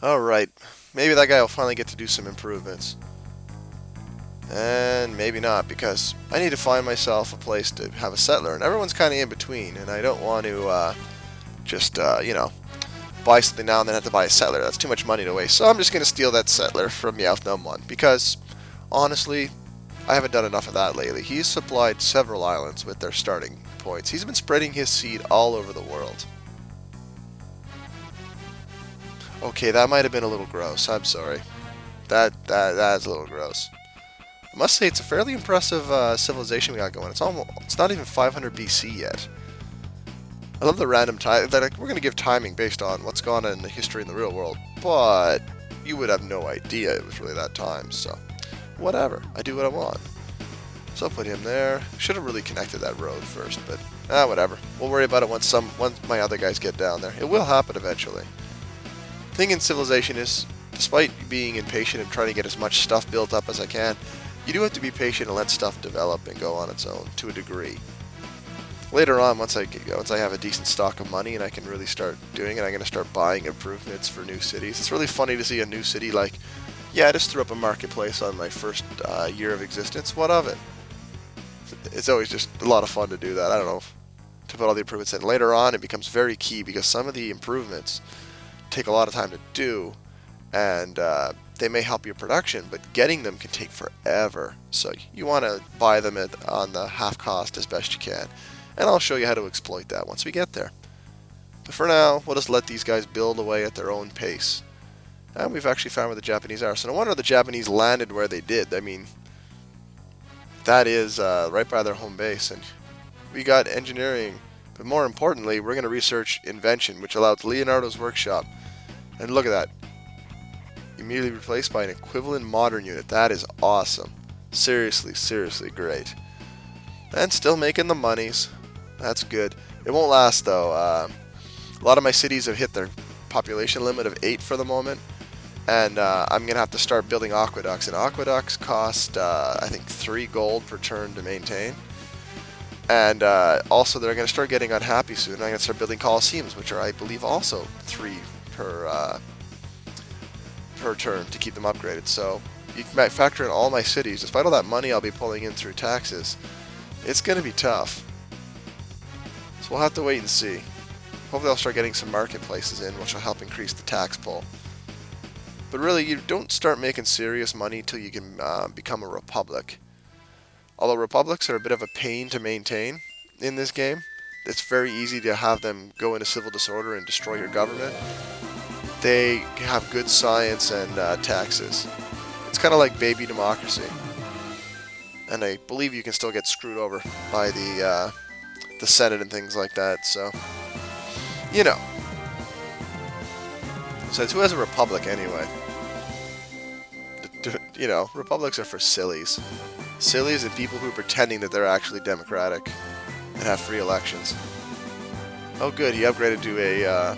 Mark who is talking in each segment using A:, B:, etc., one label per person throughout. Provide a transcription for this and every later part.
A: Alright, maybe that guy will finally get to do some improvements. And maybe not, because I need to find myself a place to have a settler, and everyone's kind of in between, and I don't want to just, buy something now and then have to buy a settler. That's too much money to waste. So I'm just going to steal that settler from Meowth Numb 1, because, honestly, I haven't done enough of that lately. He's supplied several islands with their starting points. He's been spreading his seed all over the world. Okay, that might have been a little gross. I'm sorry. That's a little gross. I must say it's a fairly impressive civilization we got going. It's not even 500 BC yet. I love the random time that we're going to give timing based on what's gone on in the history in the real world, but you would have no idea it was really that time. So whatever, I do what I want. So I'll put him there. Should have really connected that road first, but whatever. We'll worry about it once my other guys get down there. It will happen eventually. The thing in civilization is, despite being impatient and trying to get as much stuff built up as I can, you do have to be patient and let stuff develop and go on its own to a degree. Later on, once I have a decent stock of money and I can really start doing it, I'm going to start buying improvements for new cities. It's really funny to see a new city like, yeah, I just threw up a marketplace on my first year of existence. What of it? It's always just a lot of fun to do that. I don't know, to put all the improvements in. Later on, it becomes very key because some of the improvements take a lot of time to do, and they may help your production, but getting them can take forever. So you want to buy them on the half cost as best you can. And I'll show you how to exploit that once we get there. But for now, we'll just let these guys build away at their own pace. And we've actually found where the Japanese are. So no wonder the Japanese landed where they did. I mean, that is right by their home base. And we got engineering. But more importantly, we're going to research invention, which allows Leonardo's workshop. And look at that. Immediately replaced by an equivalent modern unit. That is awesome. Seriously, seriously great. And still making the monies. That's good. It won't last though. A lot of my cities have hit their population limit of 8 for the moment, and I'm gonna have to start building aqueducts. And aqueducts cost, I think, 3 gold per turn to maintain. And also, they're gonna start getting unhappy soon. I'm gonna start building coliseums, which are, I believe, also 3 per turn to keep them upgraded. So you can factor in all my cities. Despite all that money I'll be pulling in through taxes, it's gonna be tough. We'll have to wait and see. Hopefully I'll start getting some marketplaces in, which will help increase the tax pull. But really, you don't start making serious money until you can become a republic. Although republics are a bit of a pain to maintain in this game, it's very easy to have them go into civil disorder and destroy your government. They have good science and taxes. It's kind of like baby democracy. And I believe you can still get screwed over by the Senate and things like that, so you know. So who has a republic anyway? You know, republics are for sillies. Sillies and people who are pretending that they're actually democratic and have free elections. Oh good, he upgraded to a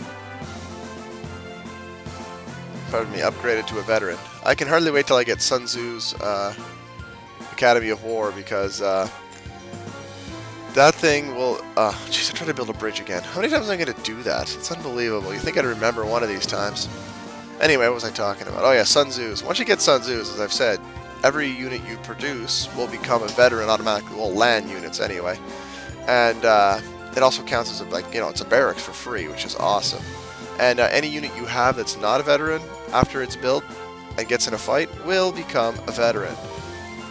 A: upgraded to a veteran. I can hardly wait till I get Sun Tzu's Academy of War, because that thing will... Jeez, I tried to build a bridge again. How many times am I going to do that? It's unbelievable. You think I'd remember one of these times. Anyway, what was I talking about? Oh yeah, Sun Tzu's. Once you get Sun Tzu's, as I've said, every unit you produce will become a veteran automatically. Well, land units anyway. And it also counts as, it's a barracks for free, which is awesome. And any unit you have that's not a veteran, after it's built and gets in a fight, will become a veteran.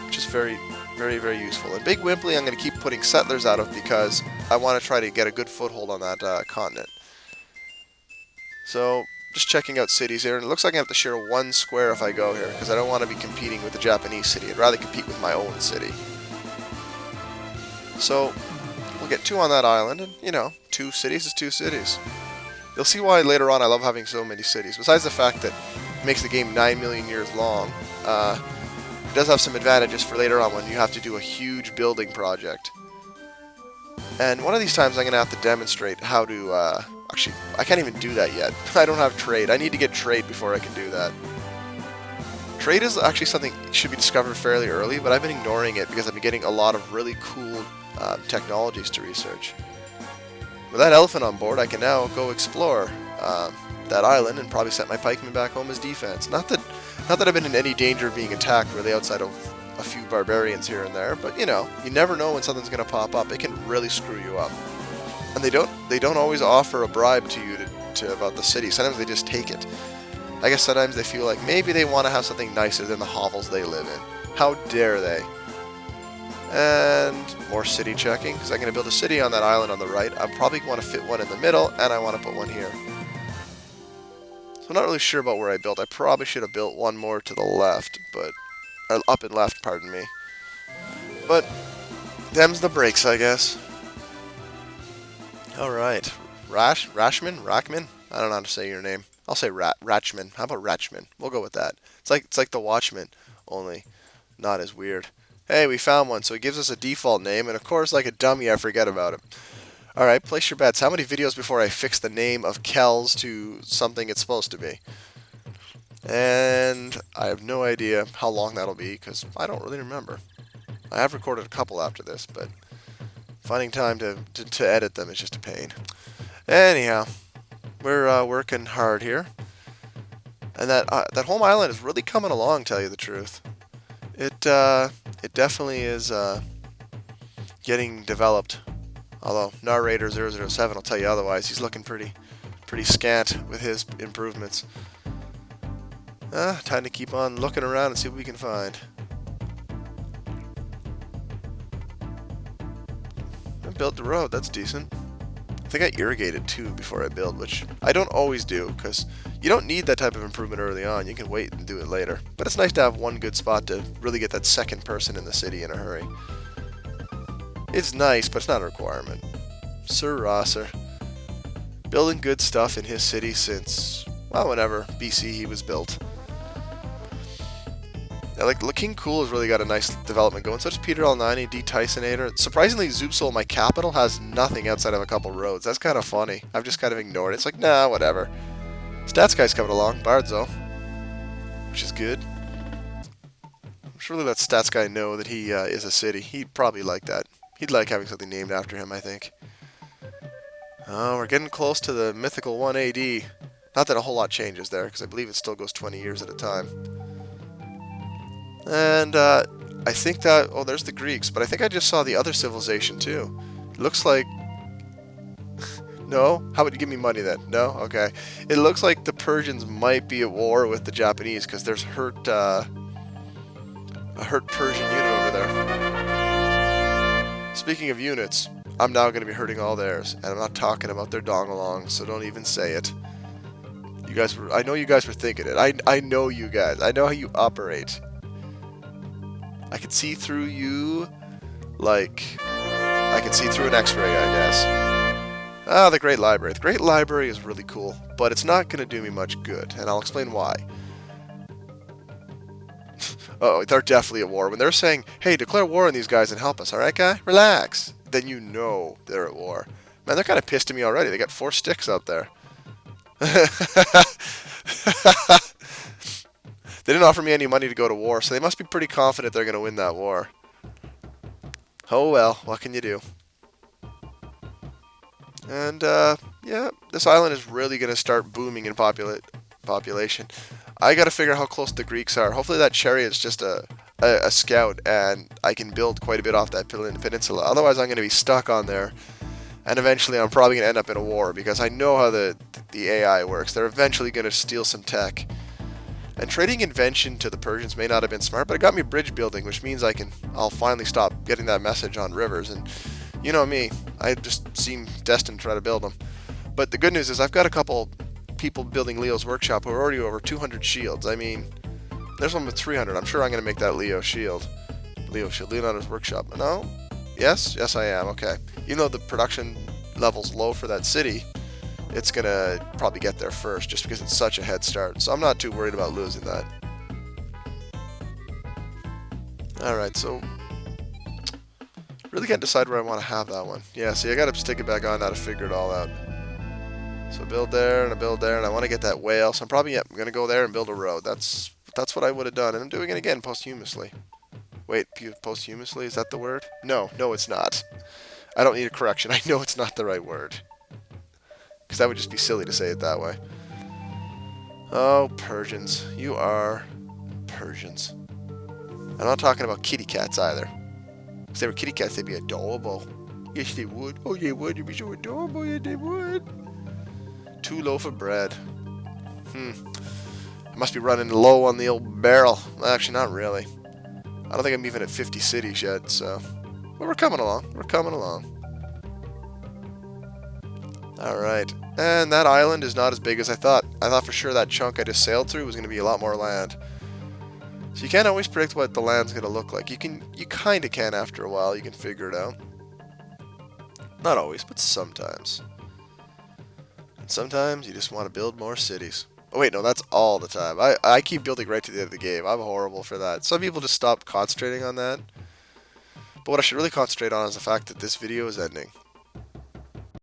A: Which is very, very, very useful. And Big Wimpley I'm going to keep putting settlers out of, because I want to try to get a good foothold on that continent. So, just checking out cities here, and it looks like I have to share 1 square if I go here, because I don't want to be competing with the Japanese city. I'd rather compete with my own city. So, we'll get 2 on that island, and, 2 cities is 2 cities. You'll see why later on I love having so many cities. Besides the fact that it makes the game 9 million years long, it does have some advantages for later on when you have to do a huge building project. And one of these times I'm going to have to demonstrate how to... Actually, I can't even do that yet. I don't have trade. I need to get trade before I can do that. Trade is actually something that should be discovered fairly early, but I've been ignoring it because I've been getting a lot of really cool technologies to research. With that elephant on board, I can now go explore that island and probably set my pikemen back home as defense. Not that I've been in any danger of being attacked really outside of a few barbarians here and there, but you know, you never know when something's going to pop up. It can really screw you up. And they don't always offer a bribe to you to about the city. Sometimes they just take it. I guess sometimes they feel like maybe they want to have something nicer than the hovels they live in. How dare they? And more city checking, because I'm going to build a city on that island on the right. I probably want to fit one in the middle, and I want to put one here. So I'm not really sure about where I built. I probably should have built one more to the left, but up and left, pardon me. But them's the breaks, I guess. All right, Rachman. I don't know how to say your name. I'll say Rachman. How about Rachman? We'll go with that. It's like the Watchman, only not as weird. Hey, we found one, so it gives us a default name, and of course, like a dummy, I forget about it. Alright, place your bets. How many videos before I fix the name of Kells to something it's supposed to be? And I have no idea how long that'll be, because I don't really remember. I have recorded a couple after this, but finding time to edit them is just a pain. Anyhow, we're working hard here. And that home island is really coming along, tell you the truth. It definitely is getting developed. Although narrator 007 will tell you otherwise. He's looking pretty scant with his improvements. Time to keep on looking around and see what we can find. I built the road. That's decent. I think I irrigated too before I build, which I don't always do because you don't need that type of improvement early on. You can wait and do it later. But it's nice to have one good spot to really get that second person in the city in a hurry. It's nice, but it's not a requirement. Sir Rosser. Building good stuff in his city since, well, whenever BC he was built. Yeah, like, King Cool has really got a nice development going. So does Peter L90, D Tysonator. Surprisingly, Zoopsol, my capital, has nothing outside of a couple roads. That's kind of funny. I've just kind of ignored it. It's like, nah, whatever. Stats guy's coming along, Bardzo, which is good. I'm sure we'll let Stats guy know that he is a city. He'd probably like that. He'd like having something named after him, I think. Oh, we're getting close to the mythical 1 AD. Not that a whole lot changes there, because I believe it still goes 20 years at a time. And I think that... Oh, there's the Greeks, but I think I just saw the other civilization, too. It looks like... No? How about you give me money, then? No? Okay. It looks like the Persians might be at war with the Japanese, because there's a hurt Persian unit over there. Speaking of units, I'm now going to be hurting all theirs, and I'm not talking about their dongalongs, so don't even say it. You guys were, I know you guys were thinking it. I know you guys. I know how you operate. I can see through you like I can see through an X-ray, I guess. Ah, the Great Library. The Great Library is really cool, but it's not going to do me much good, and I'll explain why. Oh, they're definitely at war. When they're saying, hey, declare war on these guys and help us, alright, guy? Relax. Then you know they're at war. Man, they're kind of pissed at me already. They got 4 sticks out there. They didn't offer me any money to go to war, so they must be pretty confident they're going to win that war. Oh well, what can you do? And, yeah, this island is really going to start booming in population. I got to figure out how close the Greeks are. Hopefully that chariot's just a scout, and I can build quite a bit off that peninsula. Otherwise, I'm going to be stuck on there, and eventually I'm probably going to end up in a war, because I know how the AI works. They're eventually going to steal some tech. And trading invention to the Persians may not have been smart, but it got me bridge building, which means I'll finally stop getting that message on rivers. And you know me, I just seem destined to try to build them. But the good news is I've got a couple people building Leo's workshop who are already over 200 shields. I mean, there's one with 300. I'm sure I'm going to make that Leo shield. Leonardo's workshop. No? Yes? Yes, I am. Okay. Even though the production level's low for that city, it's going to probably get there first just because it's such a head start. So I'm not too worried about losing that. Alright, so really can't decide where I want to have that one. Yeah, see, I got to stick it back on now to figure it all out. So build there and I build there, and I want to get that whale. So I'm probably, I'm going to go there and build a road. That's what I would have done, and I'm doing it again posthumously. Wait, posthumously, is that the word? No, it's not. I don't need a correction. I know it's not the right word. Because that would just be silly to say it that way. Oh, Persians. You are Persians. I'm not talking about kitty cats either. If they were kitty cats, they'd be adorable. Yes, they would. Oh, they would. They'd be so adorable. Yeah, they would. 2 loaf of bread. I must be running low on the old barrel. Actually, not really. I don't think I'm even at 50 cities yet, so... But we're coming along. We're coming along. Alright. And that island is not as big as I thought. I thought for sure that chunk I just sailed through was going to be a lot more land. So you can't always predict what the land's going to look like. You kind of can after a while. You can figure it out. Not always, but sometimes. And sometimes you just want to build more cities. Oh wait, no, that's all the time. I keep building right to the end of the game. I'm horrible for that. Some people just stop concentrating on that. But what I should really concentrate on is the fact that this video is ending.